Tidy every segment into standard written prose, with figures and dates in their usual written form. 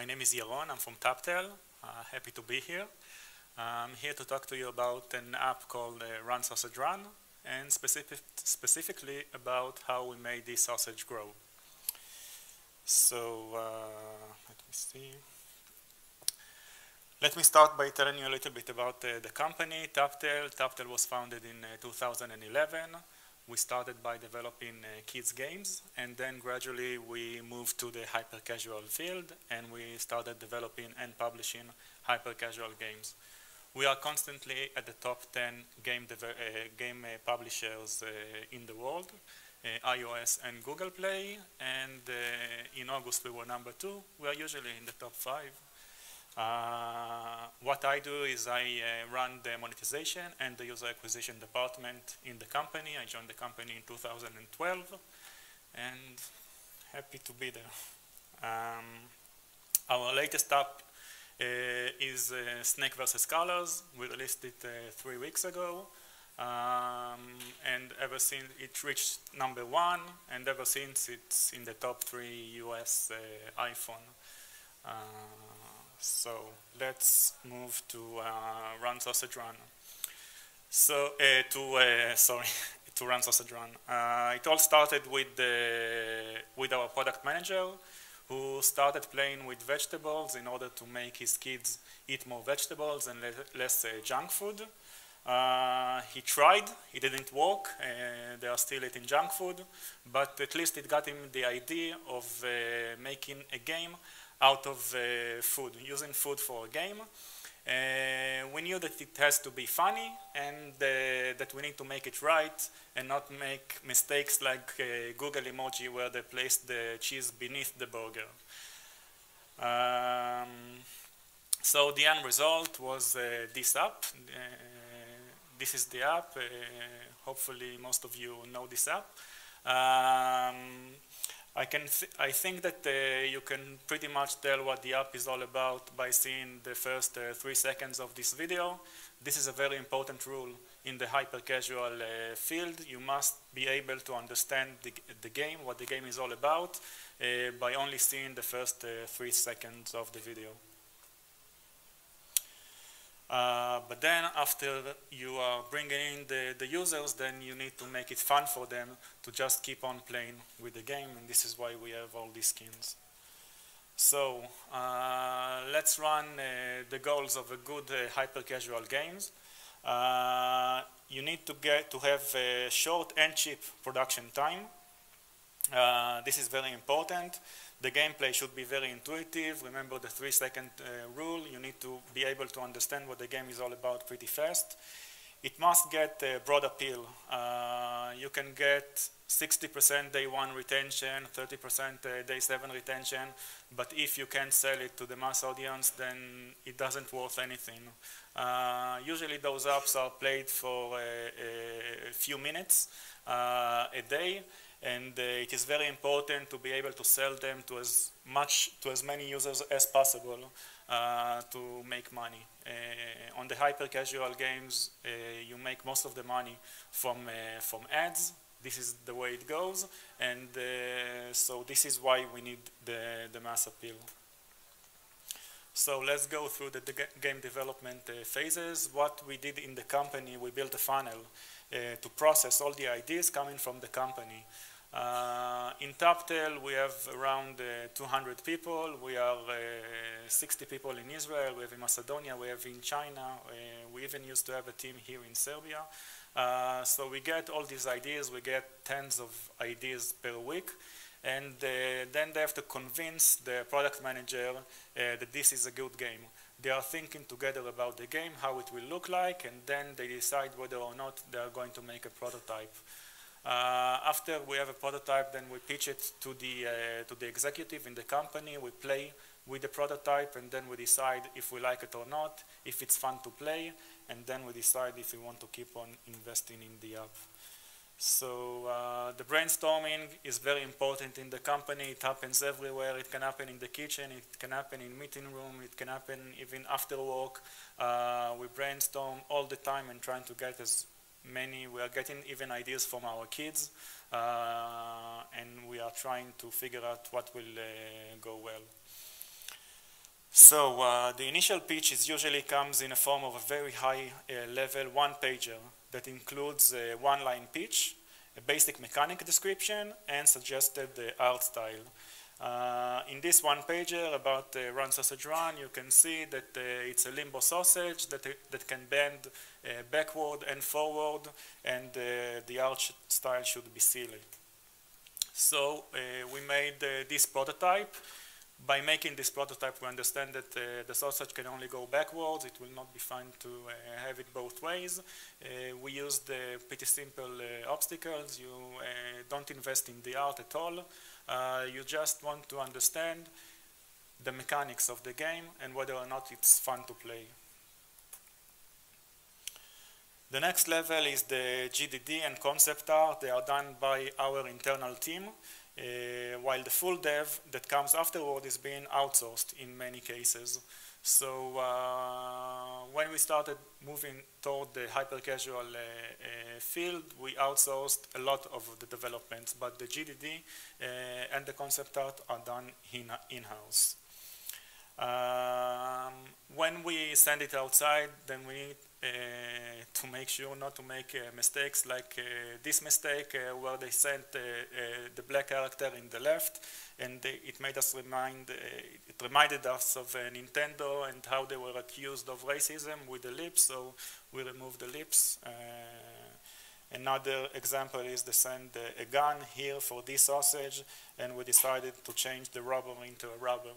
My name is Yaron. I'm from TabTale. Happy to be here. I'm here to talk to you about an app called Run Sausage Run, and specifically about how we made this sausage grow. So let me see. Let me start by telling you a little bit about the company, TabTale. TabTale was founded in 2011. We started by developing kids games, and then gradually we moved to the hyper-casual field, and we started developing and publishing hyper-casual games. We are constantly at the top 10 game publishers in the world, iOS and Google Play, and in August we were number 2. We are usually in the top 5. What I do is I run the monetization and the user acquisition department in the company. I joined the company in 2012, and happy to be there. Our latest app is Snake vs. Colors. We released it 3 weeks ago, and ever since it reached number 1, and ever since it's in the top 3 US iPhone. So let's move to Run Sausage Run. So to Run Sausage Run. It all started with our product manager, who started playing with vegetables in order to make his kids eat more vegetables and less junk food. He tried, it didn't work, they are still eating junk food, but at least it got him the idea of making a game out of food, using food for a game. We knew that it has to be funny, and that we need to make it right and not make mistakes like Google emoji where they placed the cheese beneath the burger. So the end result was this app. This is the app. Hopefully most of you know this app. I think that you can pretty much tell what the app is all about by seeing the first 3 seconds of this video. This is a very important rule in the hyper-casual field. You must be able to understand the game, what the game is all about, by only seeing the first 3 seconds of the video. But then after you are bringing in the users, then you need to make it fun for them to just keep on playing with the game, and this is why we have all these skins. So let's run the goals of a good hyper-casual games. You need to have a short and cheap production time. This is very important. The gameplay should be very intuitive. Remember the 3-second rule. You need to be able to understand what the game is all about pretty fast. It must get broad appeal. You can get 60% day 1 retention, 30% day 7 retention, but if you can't sell it to the mass audience, then it doesn't worth anything. Usually those apps are played for a few minutes a day, and it is very important to be able to sell them to as many users as possible to make money. On the hyper-casual games, you make most of the money from ads. This is the way it goes, and so this is why we need the mass appeal. So let's go through the game development phases. What we did in the company, we built a funnel to process all the ideas coming from the company. In TabTale, we have around 200 people. We are 60 people in Israel. We have in Macedonia. We have in China. We even used to have a team here in Serbia. So we get all these ideas. We get tens of ideas per week. And then they have to convince the product manager that this is a good game. They are thinking together about the game, how it will look like, and then they decide whether or not they are going to make a prototype. After we have a prototype, then we pitch it to the executive in the company. We play with the prototype, and then we decide if we like it or not, if it's fun to play, and then we decide if we want to keep on investing in the app. So the brainstorming is very important in the company. It happens everywhere. It can happen in the kitchen. It can happen in meeting room. It can happen even after work. We brainstorm all the time and trying to get as many. We are getting even ideas from our kids, and we are trying to figure out what will go well. So the initial pitch is usually comes in a form of a very high level one-pager that includes a one-line pitch, a basic mechanic description, and suggested art style. In this one-pager about run sausage run, you can see that it's a limbo sausage that can bend backward and forward, and the art style should be silly. So we made this prototype. By making this prototype, we understand that the sausage can only go backwards. It will not be fun to have it both ways. We used pretty simple obstacles. You don't invest in the art at all. You just want to understand the mechanics of the game and whether or not it's fun to play. The next level is the GDD and concept art. They are done by our internal team. While the full dev that comes afterward is being outsourced in many cases. So when we started moving toward the hyper-casual field, we outsourced a lot of the developments, but the GDD and the concept art are done in-house. When we send it outside, then we need to make sure not to make mistakes like this mistake where they sent the black character in the left, and it made us it reminded us of Nintendo and how they were accused of racism with the lips, so we removed the lips. Another example is they send a gun here for this sausage, and we decided to change the rubber into a rubber.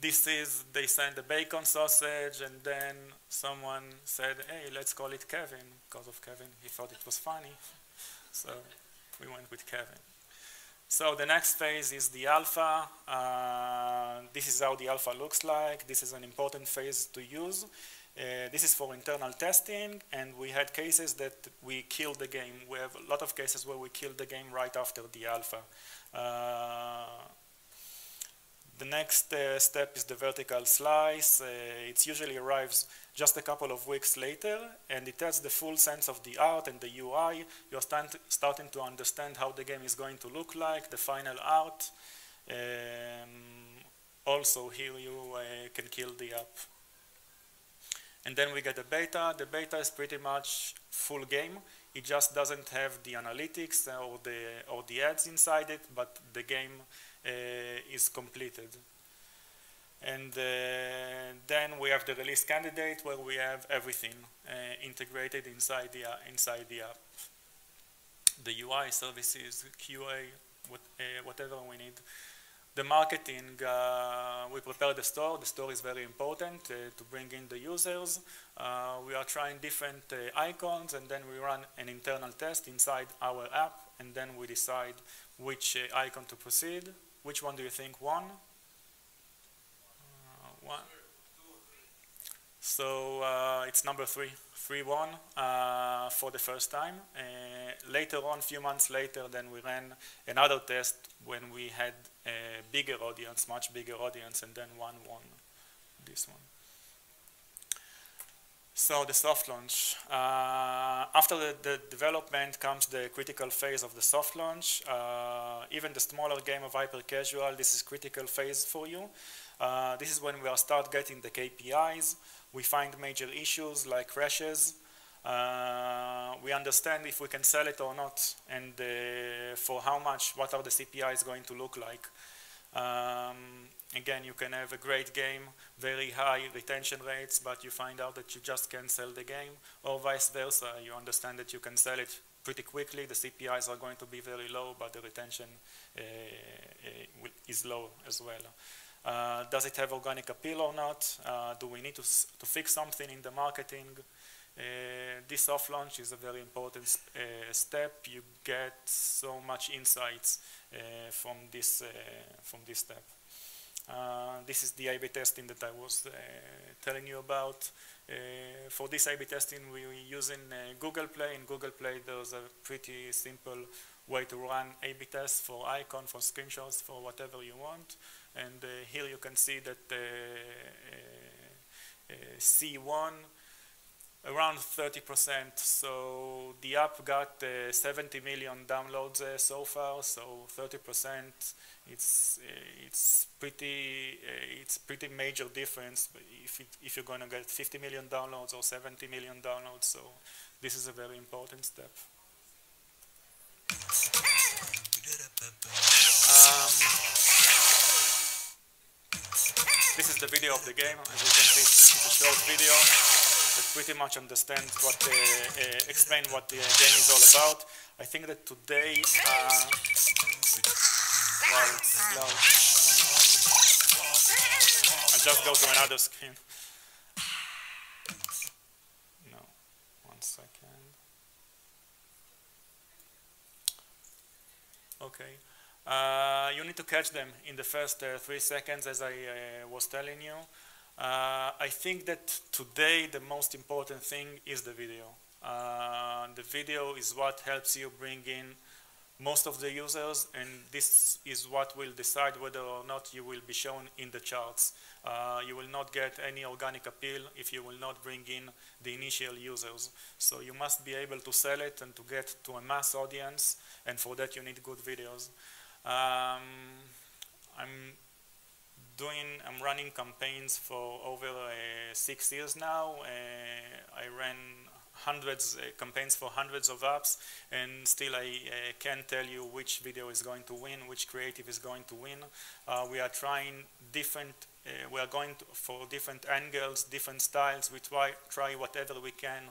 They sent a bacon sausage, and then someone said, hey, let's call it Kevin, because of Kevin. He thought it was funny, so we went with Kevin. So the next phase is the alpha. This is how the alpha looks like. This is an important phase to use. This is for internal testing, and we had cases that we killed the game. We have a lot of cases where we killed the game right after the alpha. The next step is the vertical slice. It usually arrives just a couple of weeks later, and it has the full sense of the art and the UI. You're starting to understand how the game is going to look like, the final art. Also, here you can kill the app. And then we get the beta. The beta is pretty much full game. It just doesn't have the analytics or the ads inside it, but the game is completed. And then we have the release candidate where we have everything integrated inside the app. The UI, services, QA, whatever we need. The marketing, we prepare the store. The store is very important to bring in the users. We are trying different icons, and then we run an internal test inside our app, and then we decide which icon to proceed. Which one do you think won? One. So it's number 3. 3 won for the first time. Later on, a few months later, then we ran another test when we had a bigger audience, much bigger audience, and then one won this one. So the soft launch. After the development comes the critical phase of the soft launch. Even the smaller game of hyper casual, this is critical phase for you. This is when we start getting the KPIs. We find major issues like crashes. We understand if we can sell it or not, and for how much, what are the CPIs going to look like. Again, you can have a great game, very high retention rates, but you find out that you just can't sell the game, or vice versa. You understand that you can sell it pretty quickly, the CPIs are going to be very low, but the retention is low as well. Does it have organic appeal or not? Do we need to fix something in the marketing? This soft launch is a very important step. You get so much insights from this step. This is the A/B testing that I was telling you about. For this A/B testing, we're using Google Play. In Google Play, there's a pretty simple way to run A/B tests for icon, for screenshots, for whatever you want. And here you can see that C1 Around 30%. So the app got 70 million downloads so far. So 30%, it's pretty major difference if you're going to get 50 million downloads or 70 million downloads. So this is a very important step. This is the video of the game. As you can see, it's a short video that pretty much understands what, explain what the game is all about. I think that today, wow, it's loud. I'll just go to another screen. No, 1 second. Okay. You need to catch them in the first 3 seconds, as I was telling you. I think that today the most important thing is the video. The video is what helps you bring in most of the users, and this is what will decide whether or not you will be shown in the charts. You will not get any organic appeal if you will not bring in the initial users. So you must be able to sell it and to get to a mass audience, and for that you need good videos. I'm running campaigns for over 6 years now. I ran campaigns for hundreds of apps, and still I can't tell you which video is going to win, which creative is going to win. We are trying different, we are going for different angles, different styles. We try whatever we can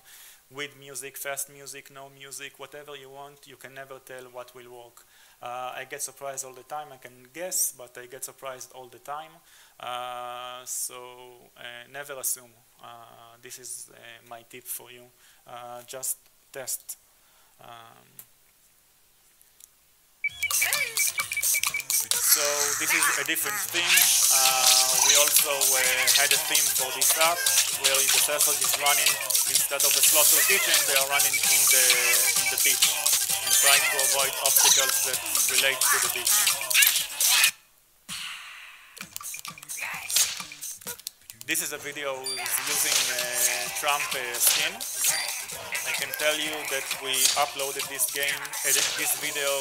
with music, fast music, no music, whatever you want. You can never tell what will work. I get surprised all the time. I can guess, but I get surprised all the time. So never assume. This is my tip for you. Just test. So this is a different theme. We also had a theme for this app where the surfers is running, instead of the slaughter kitchen, they are running in the beach and trying to avoid obstacles that relate to the beach. This is a video using Trump skin. I can tell you that we uploaded this video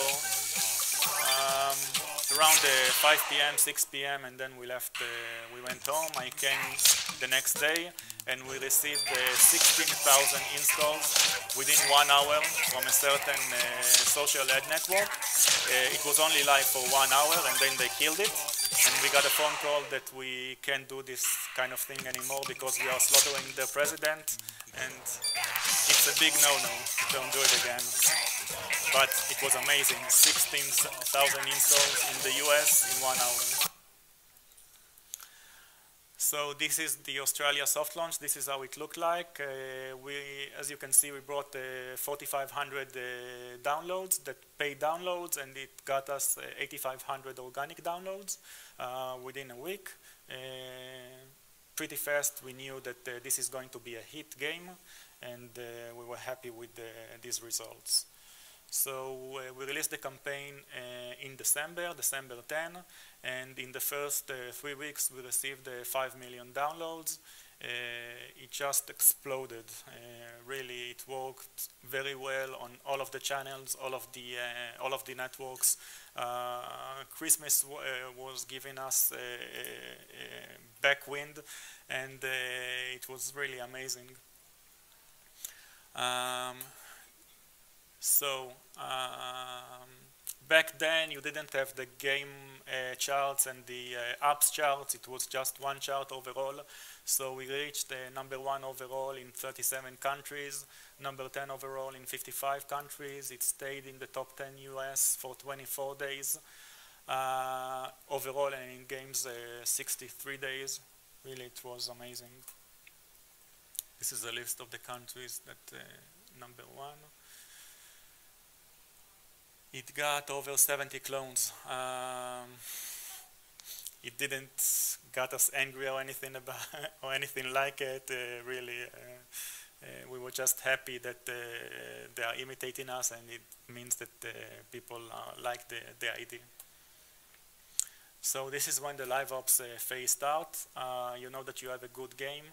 around 5 p.m., 6 p.m. and then we left, we went home. I came the next day and we received 16,000 installs within 1 hour from a certain social ad network. It was only live for 1 hour and then they killed it. And we got a phone call that we can't do this kind of thing anymore because we are slaughtering the president, and it's a big no-no. Don't do it again. But it was amazing. 16,000 installs in the US in 1 hour. So this is the Australia soft launch. This is how it looked like. As you can see, we brought 4,500 downloads, that paid downloads, and it got us 8,500 organic downloads within a week. Pretty fast, we knew that this is going to be a hit game, and we were happy with these results. So we released the campaign in December 10, and in the first 3 weeks we received 5 million downloads. It just exploded. Really, it worked very well on all of the channels, all of the networks. Christmas was giving us a backwind, and it was really amazing. Back then you didn't have the game charts and the apps charts. It was just one chart overall. So we reached #1 overall in 37 countries, #10 overall in 55 countries. It stayed in the top 10 US for 24 days. Overall, and in games 63 days. Really, it was amazing. This is a list of the countries that #1. It got over 70 clones. It didn't got us angry or anything about or anything like it. Really, we were just happy that they are imitating us, and it means that people like the idea. So this is when the live ops phase start. You know that you have a good game.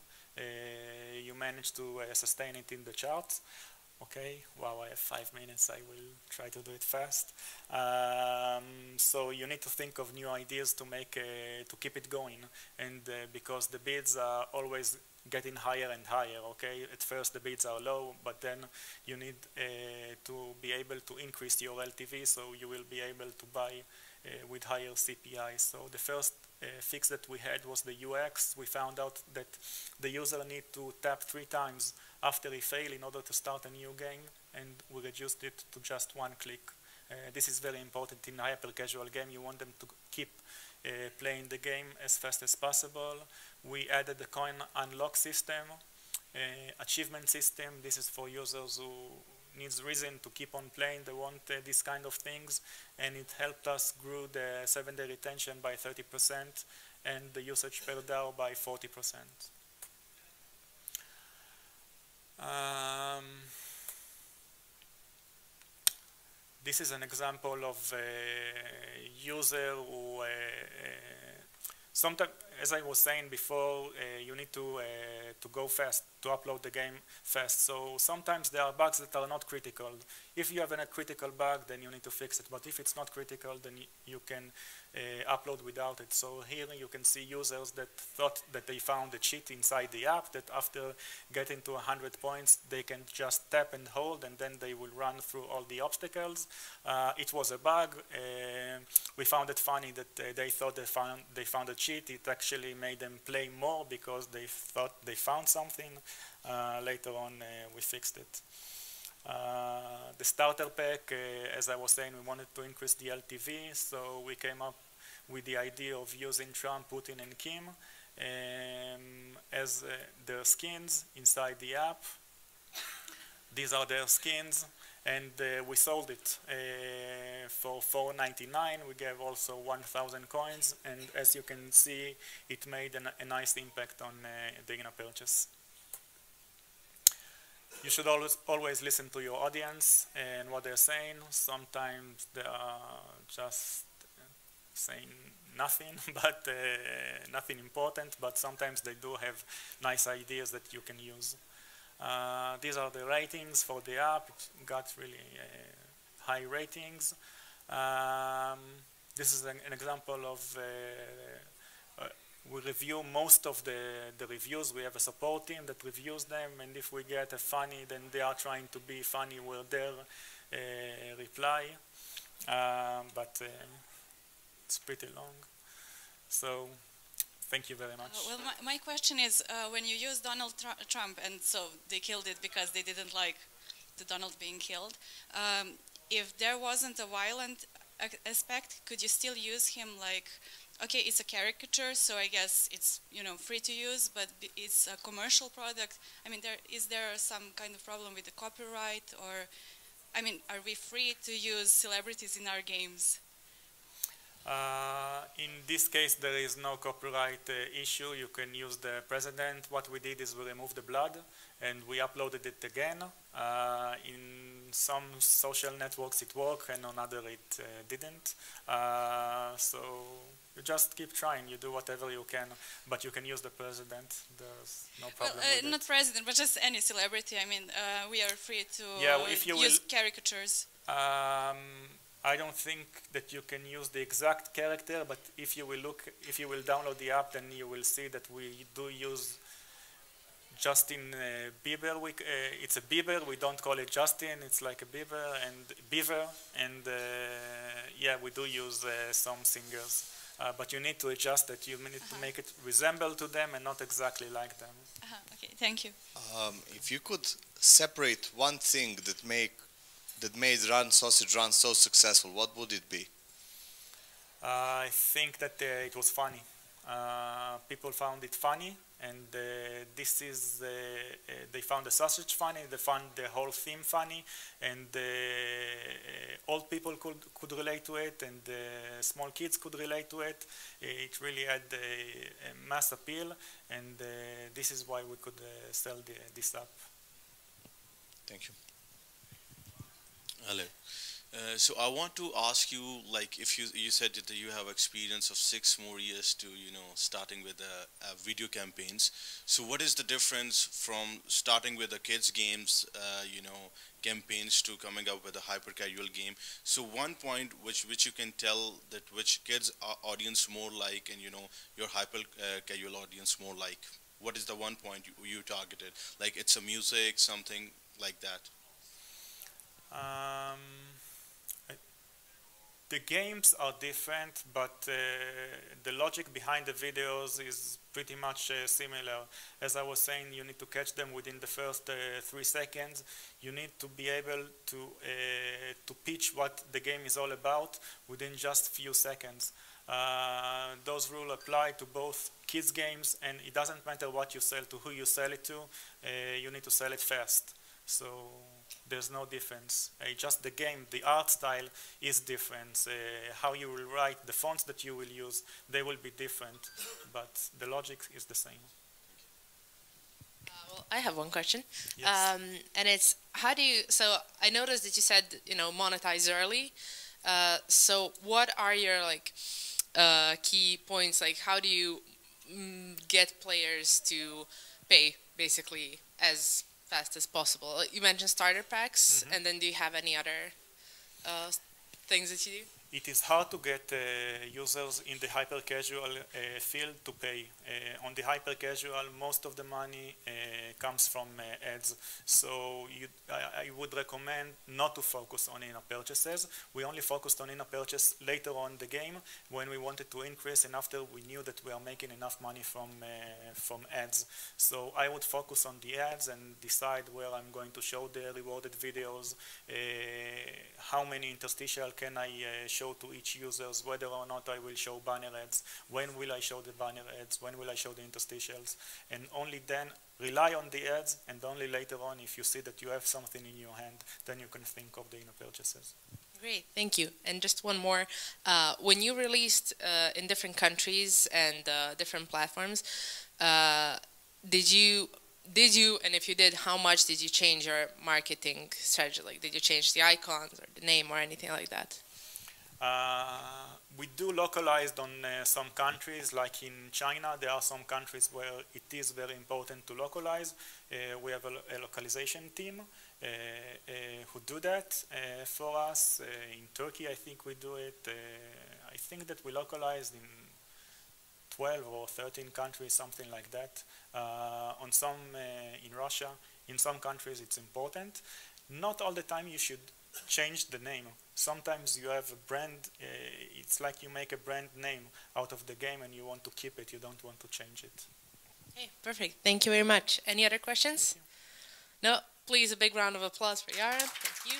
you manage to sustain it in the charts. Okay, wow, I have 5 minutes, I will try to do it fast. So you need to think of new ideas to keep it going, and because the bids are always getting higher and higher, okay? At first the bids are low, but then you need to be able to increase your LTV, so you will be able to buy with higher CPI. So the first fix that we had was the UX. We found out that the user need to tap 3 times after he failed in order to start a new game, and we reduced it to just 1 click. This is very important in a hyper-casual game. You want them to keep playing the game as fast as possible. We added the coin unlock system, achievement system. This is for users who needs reason to keep on playing. They want these kind of things, and it helped us grow the 7-day retention by 30% and the usage per DAO by 40%. This is an example of a user who sometimes, as I was saying before, you need to go fast, to upload the game fast. So sometimes there are bugs that are not critical. If you have a critical bug, then you need to fix it. But if it's not critical, then you can upload without it. So here you can see users that thought that they found a cheat inside the app, that after getting to 100 points, they can just tap and hold, and then they will run through all the obstacles. It was a bug. We found it funny that they thought they found a cheat. It actually made them play more because they thought they found something. Later on, we fixed it. The starter pack, as I was saying, we wanted to increase the LTV, so we came up with the idea of using Trump, Putin, and Kim as their skins inside the app. These are their skins, and we sold it for $4.99. We gave also 1,000 coins, and as you can see, it made a nice impact on the in-app purchase. You should always listen to your audience and what they're saying. Sometimes they are just saying nothing, but nothing important, but sometimes they do have nice ideas that you can use. These are the ratings for the app. It got really high ratings. This is an example of we review most of the reviews. We have a support team that reviews them, and if we get a funny, then they are trying to be funny with their reply. But it's pretty long. So thank you very much. Well, my question is, when you use Donald Trump, and so they killed it because they didn't like the Donald being killed, if there wasn't a violent aspect, could you still use him like, okay, it's a caricature, so I guess it's, you know, free to use, but it's a commercial product. I mean, is there some kind of problem with the copyright, or, I mean, are we free to use celebrities in our games? In this case, there is no copyright issue. You can use the president. What we did is we removed the blood and we uploaded it again. In some social networks it worked, and on other it didn't. So you just keep trying. You do whatever you can, but you can use the president. There's no problem with not it. president, but just any celebrity. I mean, we are free to use caricatures. I don't think that you can use the exact character, but if you will download the app, then you will see that we do use Justin Bieber. It's a Bieber. We don't call it Justin. It's like a Beaver, and yeah, we do use some singers. But you need to adjust that. You need to make it resemble to them and not exactly like them. Okay, thank you. If you could separate one thing that made Run Sausage Run so successful, what would it be? I think that it was funny. People found it funny, and they found the sausage funny, they found the whole theme funny, and old people could relate to it, and small kids could relate to it. It really had a mass appeal, and this is why we could sell this app. Thank you. Hello. So I want to ask you, like, if you said that you have experience of 6 more years to, starting with video campaigns. So what is the difference from starting with the kids games, campaigns to coming up with a hyper casual game? So one point which you can tell that which kids audience more like, and your hyper casual audience more like. What is the one point you targeted? Like it's a music, something like that. Um, the games are different, but the logic behind the videos is pretty much similar. As I was saying, you need to catch them within the first 3 seconds. You need to be able to pitch what the game is all about within just few seconds. Those rules apply to both kids games, and it doesn't matter what you sell to, who you sell it to, you need to sell it fast. So there's no difference. Just the game, the art style is different. How you will write, the fonts that you will use, they will be different, but the logic is the same. Well, I have one question. Yes. And it's, how do you, so I noticed that you said, monetize early. So what are your key points? Like, how do you get players to pay basically as fast as possible? You mentioned starter packs, and then do you have any other things that you do? It is hard to get users in the hyper-casual field to pay. On the hyper-casual, most of the money comes from ads. So I would recommend not to focus on in-app purchases. We only focused on in-app purchase later on the game when we wanted to increase and after we knew that we are making enough money from ads. So I would focus on the ads and decide where I'm going to show the rewarded videos, how many interstitial can I show to each users, whether or not I will show banner ads, when will I show the banner ads, when will I show the interstitials, and only then rely on the ads, and only later on, if you see that you have something in your hand, then you can think of the in-app purchases. Great, thank you. And just one more. When you released in different countries and different platforms, did you, and if you did, how much did you change your marketing strategy? Like, did you change the icons or the name or anything like that? We do localized on some countries, like in China, there are some countries where it is very important to localize. We have a localization team who do that for us. In Turkey, I think we do it. I think that we localized in 12 or 13 countries, something like that. On some, in Russia, in some countries it's important. Not all the time you should change the name. Sometimes you have a brand, it's like you make a brand name out of the game and you want to keep it, you don't want to change it. Okay, perfect. Thank you very much. Any other questions? No? Please, a big round of applause for Yaron. Thank you.